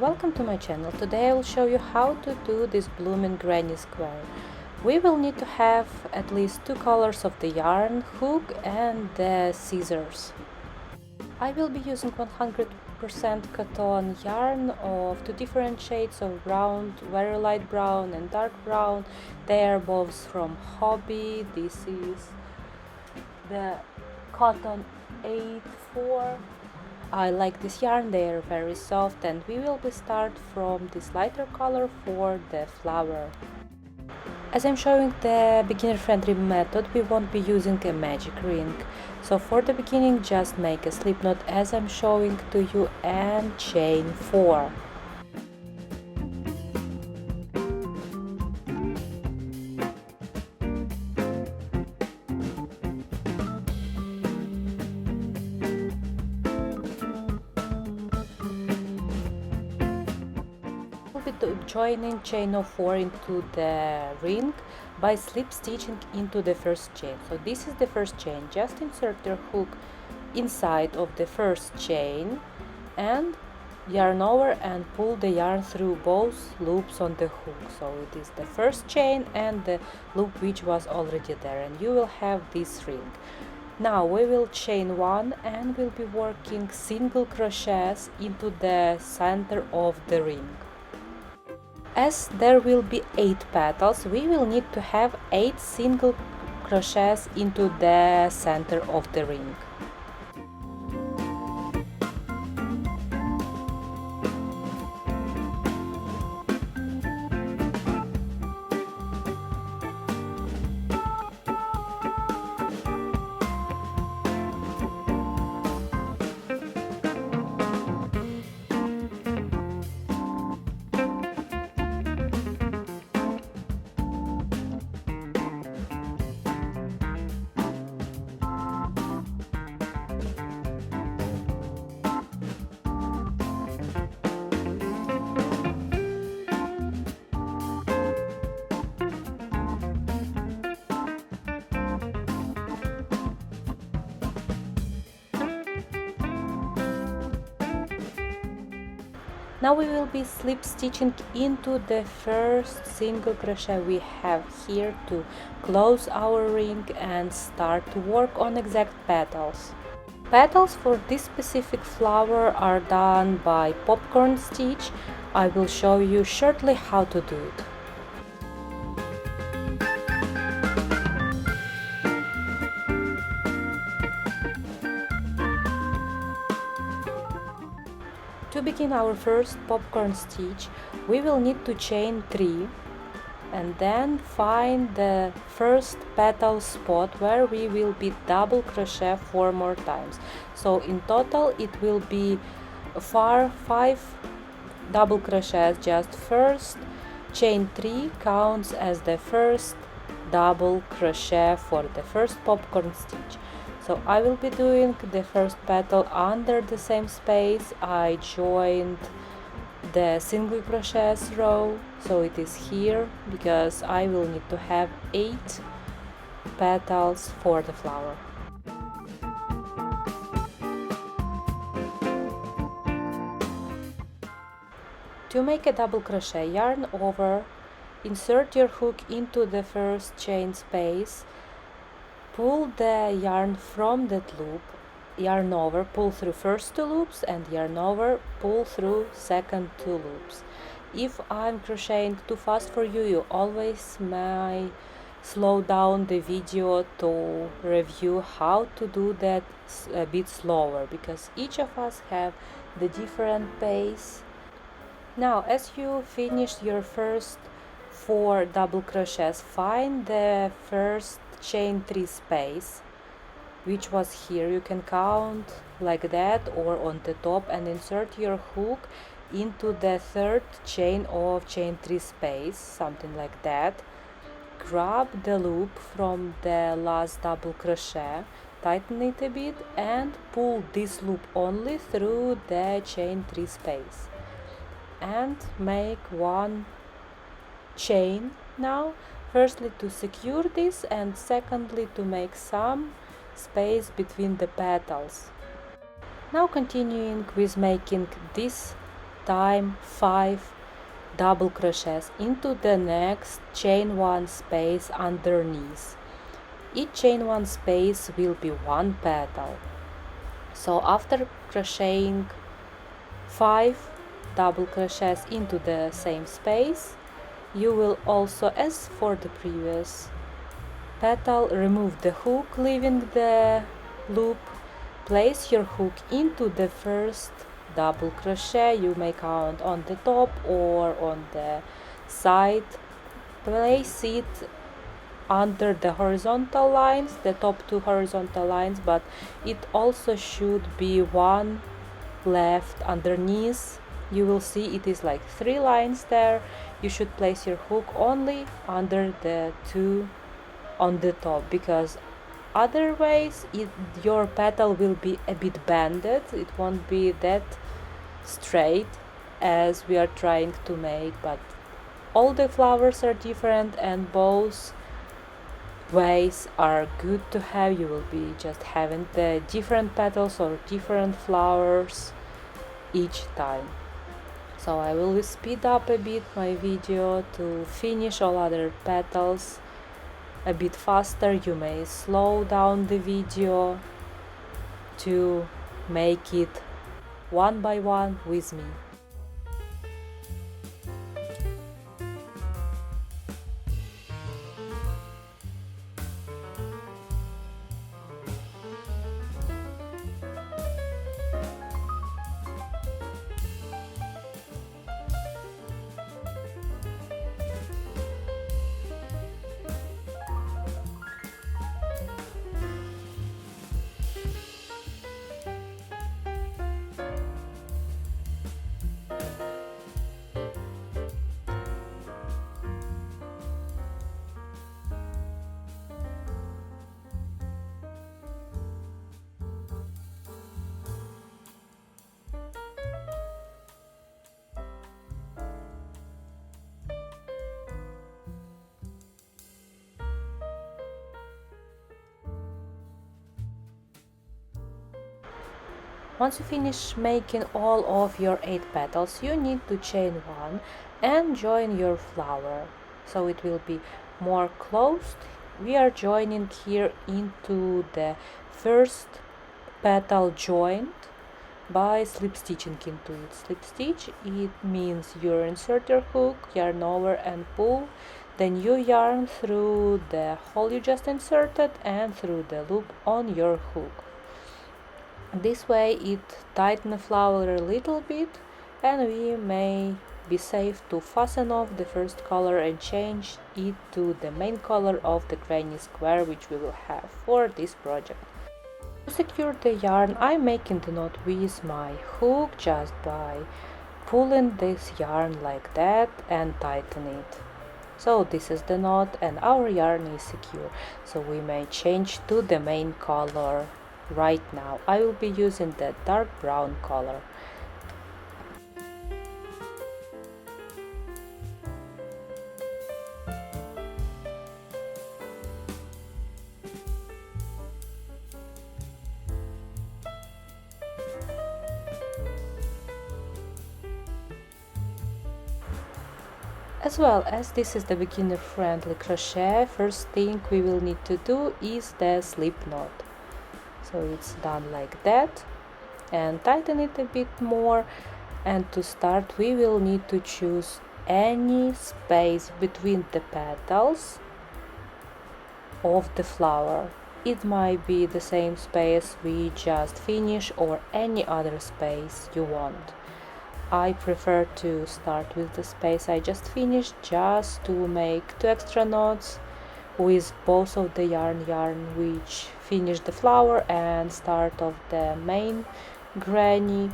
welcome to my channel. Today I will show you how to do this blooming granny square. We will need to have at least two colors of the yarn, hook and the scissors. I will be using 100% cotton yarn of two different shades of brown, very light brown and dark brown. They are both from Hobby. This is the cotton 8-4. I like this yarn, they are very soft, and we will start from this lighter color for the flower. As I'm showing the beginner friendly method, we won't be using a magic ring. So for the beginning, just make a slip knot as I'm showing to you and chain 4. Joining chain of 4 into the ring by slip stitching into the first chain. So this is the first chain. Just insert your hook inside of the first chain and yarn over and pull the yarn through both loops on the hook. So it is the first chain and the loop which was already there, and you will have this ring. Now we will chain 1 and we'll be working single crochets into the center of the ring. As there will be 8 petals, we will need to have 8 single crochets into the center of the ring. Now we will be slip stitching into the first single crochet we have here to close our ring and start to work on exact petals. Petals for this specific flower are done by popcorn stitch. I will show you shortly how to do it. To begin our first popcorn stitch, we will need to chain 3 and then find the first petal spot where we will be double crochet 4 more times. So in total it will be 5 double crochets. Just first chain 3 counts as the first double crochet for the first popcorn stitch. So I will be doing the first petal under the same space I joined the single crochet row, so it is here because I will need to have 8 petals for the flower. To make a double crochet, yarn over, insert your hook into the first chain space, pull the yarn from that loop, yarn over, pull through first 2 loops and yarn over, pull through second 2 loops. If I'm crocheting too fast for you, you always may slow down the video to review how to do that a bit slower, because each of us have the different pace. Now as you finished your first 4 double crochets, find the first chain 3 space, which was here. You can count like that or on the top and insert your hook into the third chain of chain 3 space, something like that. Grab the loop from the last double crochet, tighten it a bit and pull this loop only through the chain 3 space and make 1 chain now. Firstly to secure this and secondly to make some space between the petals. Now continuing with making this time 5 double crochets into the next chain 1 space underneath. Each chain 1 space will be 1 petal. So after crocheting 5 double crochets into the same space, you will also, as for the previous petal, remove the hook, leaving the loop. Place your hook into the first double crochet. You may count on the top or on the side. Place it under the horizontal lines, the top 2 horizontal lines, but it also should be one left underneath. You will see it is like 3 lines there. You should place your hook only under the 2 on the top, because otherwise your petal will be a bit bended. It won't be that straight as we are trying to make, but all the flowers are different and both ways are good to have. You will be just having the different petals or different flowers each time. So I will speed up a bit my video to finish all other petals a bit faster. You may slow down the video to make it one by one with me. Once you finish making all of your 8 petals, you need to chain 1 and join your flower, so it will be more closed. We are joining here into the first petal joint by slip stitching into it. Slip stitch, it means you insert your hook, yarn over and pull, then you yarn through the hole you just inserted and through the loop on your hook. This way it tightens the flower a little bit, and we may be safe to fasten off the first color and change it to the main color of the granny square, which we will have for this project. To secure the yarn, I'm making the knot with my hook just by pulling this yarn like that and tighten it. So this is the knot and our yarn is secure, so we may change to the main color. Right now I will be using the dark brown color. As well as this is the beginner friendly crochet, first thing we will need to do is the slip knot. So it's done like that, and tighten it a bit more. And to start we will need to choose any space between the petals of the flower. It might be the same space we just finished or any other space you want. I prefer to start with the space I just finished, just to make 2 extra knots with both of the yarn which finish the flower and start of the main granny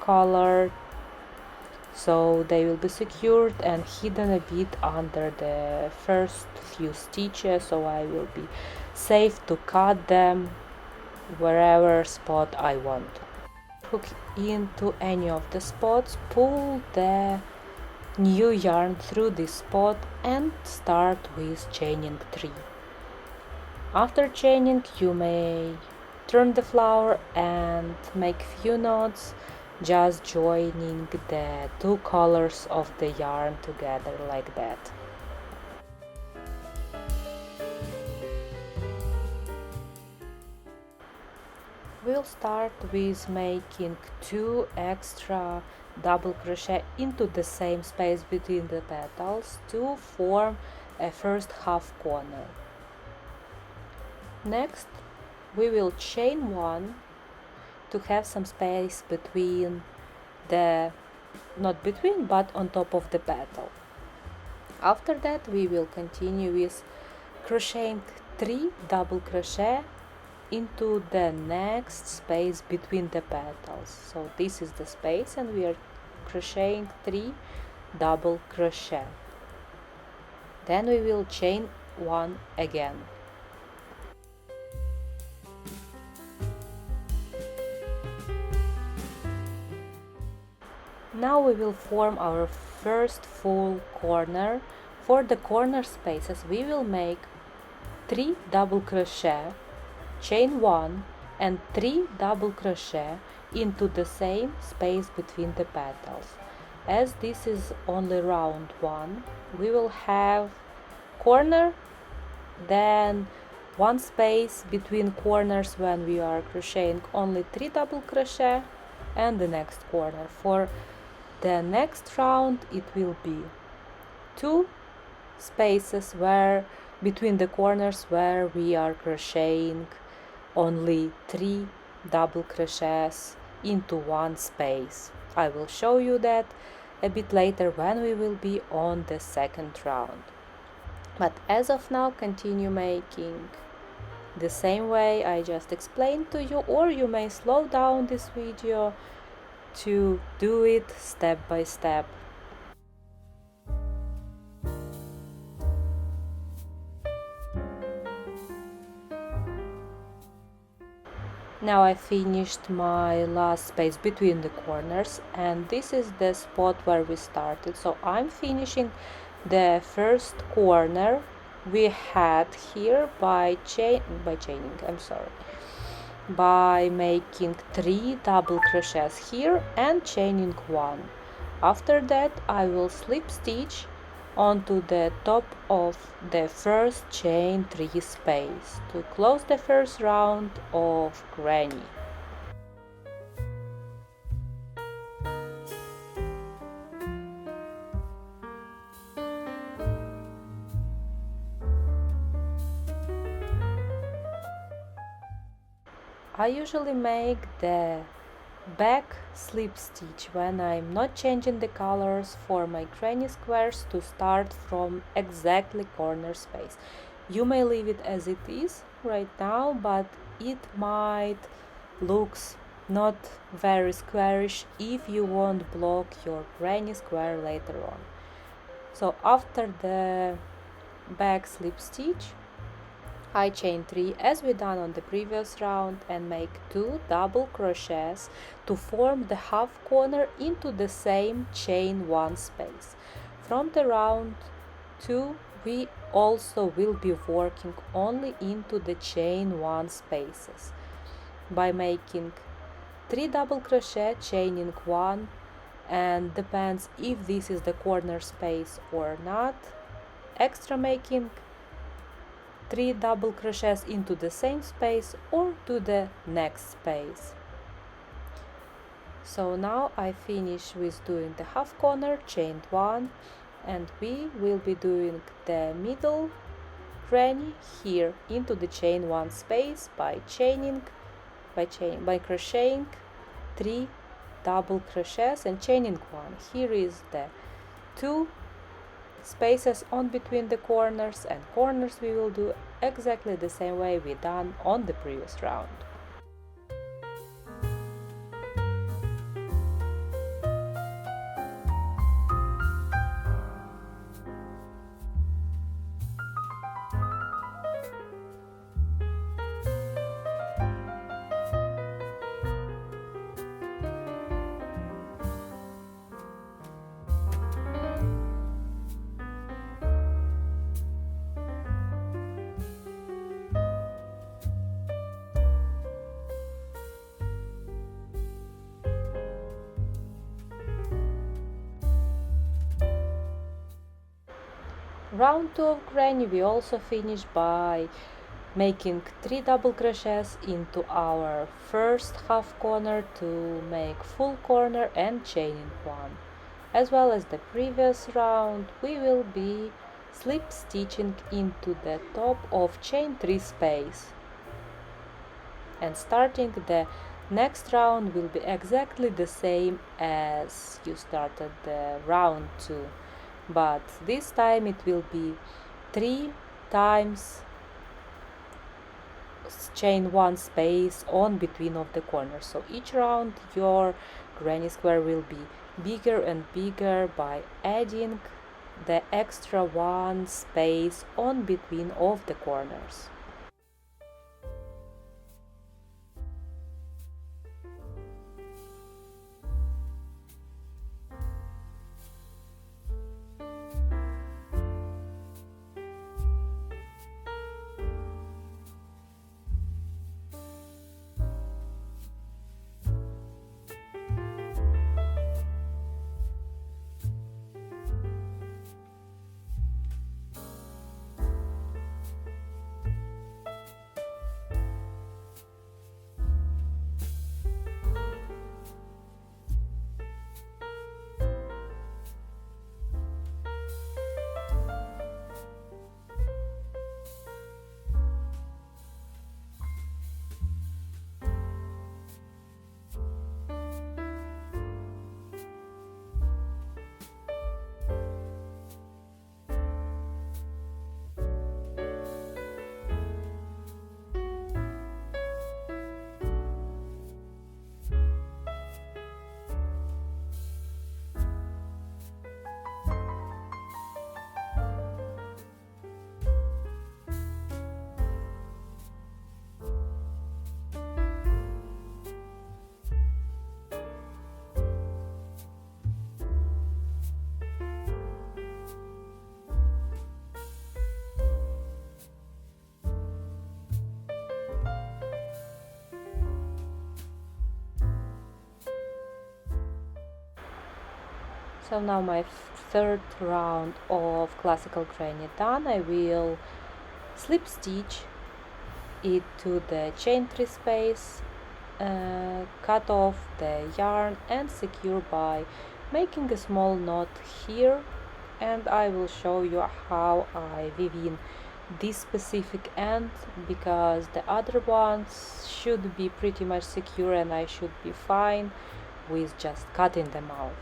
color, so they will be secured and hidden a bit under the first few stitches, so I will be safe to cut them wherever spot I want. Hook into any of the spots, pull the new yarn through this spot and start with chaining 3. After chaining, you may turn the flower and make few knots just joining the two colors of the yarn together like that. We'll start with making 2 extra double crochet into the same space between the petals to form a first half corner. Next, we will chain 1 to have some space between not between, but on top of the petal. After that, we will continue with crocheting 3 double crochet into the next space between the petals. So this is the space, and we are crocheting 3 double crochet. Then we will chain 1 again. Now we will form our first full corner. For the corner spaces, we will make 3 double crochet, chain 1 and 3 double crochet into the same space between the petals. As this is only round 1, we will have corner, then one space between corners when we are crocheting only 3 double crochet, and the next corner. For the next round it will be 2 spaces where between the corners where we are crocheting only 3 double crochets into one space. I will show you that a bit later when we will be on the second round. But as of now, continue making the same way I just explained to you, or you may slow down this video to do it step by step. Now I finished my last space between the corners, and this is the spot where we started. So I'm finishing the first corner we had here by making 3 double crochets here and chaining 1. After that I will slip stitch onto the top of the first chain 3 space to close the first round of granny. I usually make the back slip stitch when I'm not changing the colors for my granny squares to start from exactly corner space. You may leave it as it is right now, but it might looks not very squarish if you won't block your granny square later on. So after the back slip stitch, I chain 3 as we done on the previous round and make 2 double crochets to form the half corner into the same chain 1 space. From the round 2 we also will be working only into the chain 1 spaces by making 3 double crochet, chaining 1, and depends if this is the corner space or not, extra making 3 double crochets into the same space or to the next space. So now I finish with doing the half corner, chained 1, and we will be doing the middle granny here into the chain 1 space by crocheting 3 double crochets and chaining 1. Here is the 2 spaces on between the corners, and corners we will do exactly the same way we done on the previous round. round 2 of granny we also finished by making 3 double crochets into our first half corner to make full corner and chaining one. As well as the previous round, we will be slip stitching into the top of chain 3 space. And starting the next round will be exactly the same as you started the round 2, but this time it will be 3 times chain 1 space on between of the corners. So each round your granny square will be bigger and bigger by adding the extra 1 space on between of the corners. So now my third round of classical granny done. I will slip stitch it to the chain 3 space, cut off the yarn and secure by making a small knot here, and I will show you how I weave in this specific end, because the other ones should be pretty much secure and I should be fine with just cutting them out.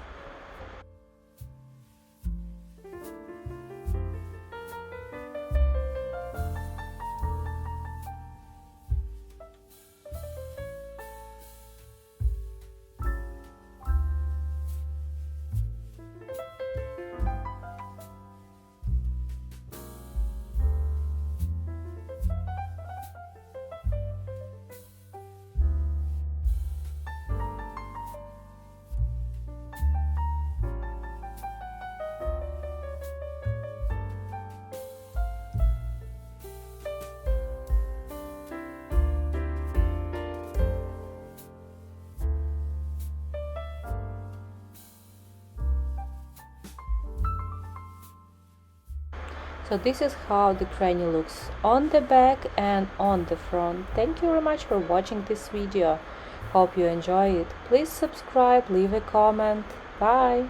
So this is how the granny looks on the back and on the front. Thank you very much for watching this video. Hope you enjoy it. Please subscribe, leave a comment. Bye!